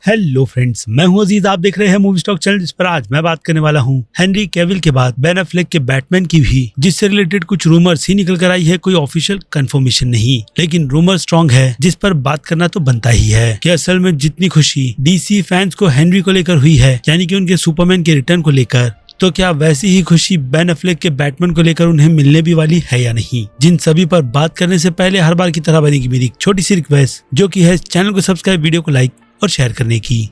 Hello friends, मैं हूं अजीज। आप देख रहे हैं मूवी स्टॉक चैनल, जिस पर आज मैं बात करने वाला हूं हेनरी कैविल के बाद बेन एफ्लेक के बैटमैन की भी, जिससे रिलेटेड कुछ रूमर्स ही निकल कर आई है। कोई ऑफिशियल कंफर्मेशन नहीं, लेकिन रूमर स्ट्रॉन्ग है जिस पर बात करना तो बनता ही है कि असल में जितनी खुशी डीसी फैंस को हेनरी को लेकर हुई है, यानी कि उनके सुपरमैन के रिटर्न को लेकर, तो क्या वैसी ही खुशी बेन एफ्लेक के बैटमैन को लेकर उन्हें मिलने भी वाली है या नहीं। जिन सभी पर बात करने से पहले हर बार की तरह बनेगी मेरी एक छोटी सी रिक्वेस्ट, जो कि है चैनल को सब्सक्राइब, वीडियो को लाइक और शेयर करने की।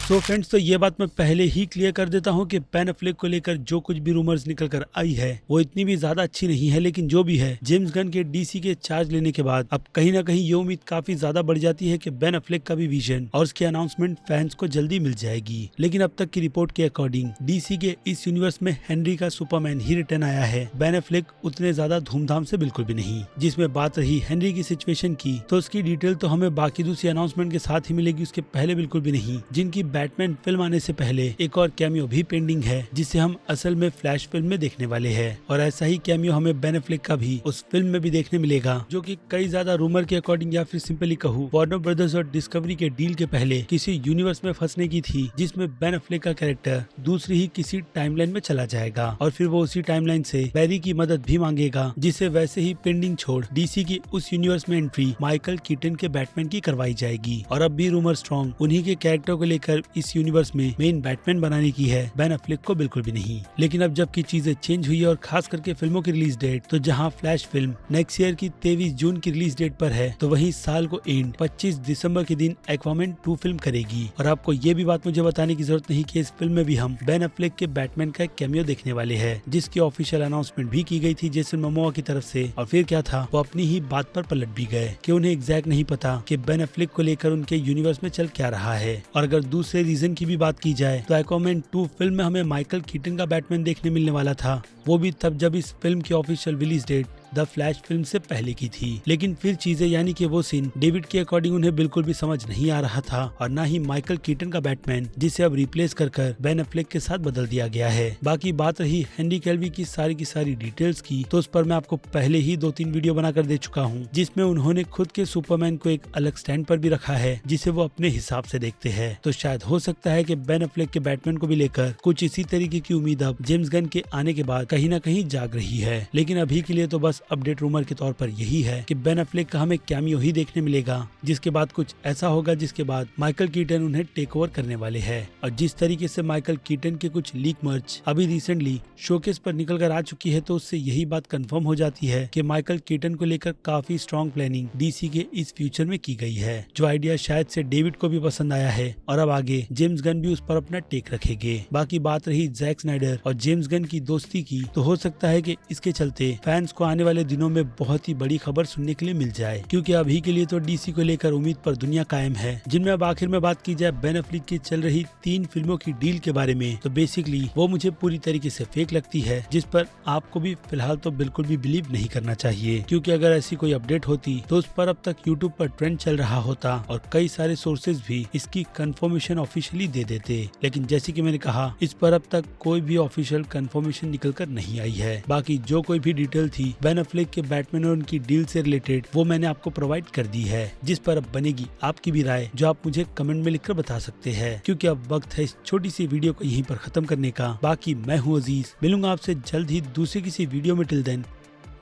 तो फ्रेंड्स, तो ये बात मैं पहले ही क्लियर कर देता हूँ कि बेन एफ्लेक को लेकर जो कुछ भी रूमर्स निकल कर आई है वो इतनी भी ज्यादा अच्छी नहीं है, लेकिन जो भी है, जेम्स गन के डीसी के चार्ज लेने के बाद अब कहीं ना कहीं ये उम्मीद काफी ज्यादा बढ़ जाती है कि बेन एफ्लेक का भी विजन और उसकी अनाउंसमेंट फैंस को जल्दी मिल जाएगी। लेकिन अब तक की रिपोर्ट के अकॉर्डिंग डीसी के इस यूनिवर्स में हेनरी का सुपरमैन ही रिटर्न आया है। बेन एफ्लेक उतने ज्यादा धूमधाम से बिल्कुल भी नहीं। जिसमें बात रही हेनरी की सिचुएशन की, तो उसकी डिटेल तो हमें बाकी दूसरी अनाउंसमेंट के साथ ही मिलेगी, उसके पहले बिल्कुल भी नहीं। जिनकी बैटमैन फिल्म आने से पहले एक और कैमियो भी पेंडिंग है, जिसे हम असल में फ्लैश फिल्म में देखने वाले हैं। और ऐसा ही कैमियो हमें बेन एफ्लेक का भी उस फिल्म में भी देखने मिलेगा, जो कि कई ज्यादा रूमर के अकॉर्डिंग, या फिर सिंपली कहूँ वार्नर ब्रदर्स और डिस्कवरी के डील के पहले किसी यूनिवर्स में फंसने की थी, जिसमें बेन एफ्लेक का कैरेक्टर दूसरी ही किसी टाइमलाइन में चला जाएगा और फिर वो उसी टाइमलाइन से बैरी की मदद भी मांगेगा, जिसे वैसे ही पेंडिंग छोड़ डीसी की उस यूनिवर्स में एंट्री माइकल कीटन के बैटमैन की करवाई जाएगी। और अब भी रूमर स्ट्रॉन्ग उन्हीं के कैरेक्टर को लेकर इस यूनिवर्स में मेन बैटमैन बनाने की है, बेन एफ्लेक को बिल्कुल भी नहीं। लेकिन अब जबकि चीजें चेंज हुई है, और खास करके फिल्मों की रिलीज डेट, तो जहां फ्लैश फिल्म नेक्स्ट ईयर की 23 जून की रिलीज डेट पर है, तो वहीं साल को एंड 25 दिसंबर के दिन एक्वामैन 2 फिल्म करेगी। और आपको ये भी बात मुझे बताने की जरूरत नहीं कि इस फिल्म में भी हम बेन एफ्लेक के बैटमैन का एक कैमियो देखने वाले हैं, जिसकी ऑफिशियल अनाउंसमेंट भी की गई थी जेसन मोमोआ की तरफ से। और फिर क्या था, वो अपनी ही बात पर पलट भी गए कि उन्हें एग्जैक्ट नहीं पता कि बेन एफ्लेक को लेकर उनके यूनिवर्स में चल क्या रहा है। और अगर दूसरे रीजन की भी बात की जाए, तो एक्वामैन 2 फिल्म में हमें माइकल कीटन का बैटमैन देखने मिलने वाला था, वो भी तब जब इस फिल्म की official release date the flash film से पहले की थी। लेकिन फिर चीजें, यानी कि वो सीन डेविड के अकॉर्डिंग उन्हें बिल्कुल भी समझ नहीं आ रहा था, और ना ही माइकल कीटन का बैटमैन, जिसे अब रिप्लेस कर बेन एफ्लेक के साथ बदल दिया गया है। बाकी बात रही हेनरी कैविल की सारी डिटेल्स की, तो उस पर मैं आपको पहले ही 2-3 वीडियो बनाकर दे चुका हूँ, जिसमें उन्होंने खुद के सुपरमैन को एक अलग स्टैंड पर भी रखा है, जिसे वो अपने हिसाब से देखते हैं। तो शायद हो सकता है कि बेन एफ्लेक के बैटमैन को भी लेकर कुछ इसी तरीके की उम्मीद अब जेम्स गन के आने के बाद कहीं ना कहीं जाग रही है। लेकिन अभी के लिए तो बस अपडेट रूमर के तौर पर यही है कि बेन एफ्लेक का हमें कैमियो ही देखने मिलेगा, जिसके बाद कुछ ऐसा होगा जिसके बाद माइकल कीटन उन्हें टेक ओवर करने वाले हैं। और जिस तरीके से माइकल कीटन के कुछ लीक मर्च अभी रिसेंटली शोकेस पर निकल कर आ चुकी है, तो उससे यही बात कंफर्म हो जाती है कि माइकल कीटन को लेकर काफी स्ट्रॉन्ग प्लानिंग डीसी के इस फ्यूचर में की गई है, जो आइडिया शायद से डेविड को भी पसंद आया है। और अब आगे जेम्स गन भी उस पर अपना टेक रखेंगे। बाकी बात रही जैक स्नाइडर और जेम्स गन की दोस्ती की, तो हो सकता है कि इसके चलते फैंस को आने वाले दिनों में बहुत ही बड़ी खबर सुनने के लिए मिल जाए, क्योंकि अभी के लिए तो डीसी को लेकर उम्मीद पर दुनिया कायम है। जिनमें अब आखिर में बात की जाए बेन एफ्लेक की चल रही 3 फिल्मों की डील के बारे में, तो बेसिकली वो मुझे पूरी तरीके से फेक लगती है, जिस पर आपको भी फिलहाल तो बिल्कुल भी बिलीव नहीं करना चाहिए, क्योंकि अगर ऐसी कोई अपडेट होती तो उस पर अब तक यूट्यूब पर ट्रेंड चल रहा होता और कई सारे सोर्सेज भी इसकी कंफर्मेशन ऑफिशियली दे देते। लेकिन जैसे कि मैंने कहा, इस पर अब तक कोई भी ऑफिशियल कंफर्मेशन निकल कर नहीं आई है। बाकी जो कोई भी डिटेल थी बेन एफ्लेक के बैटमैन और उनकी डील से रिलेटेड, वो मैंने आपको प्रोवाइड कर दी है, जिस पर अब बनेगी आपकी भी राय, जो आप मुझे कमेंट में लिखकर बता सकते हैं। क्योंकि अब वक्त है इस छोटी सी वीडियो को यहीं पर खत्म करने का। बाकी मैं हूँ अजीज, मिलूंगा आपसे जल्द ही दूसरे किसी वीडियो में। Till then,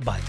bye.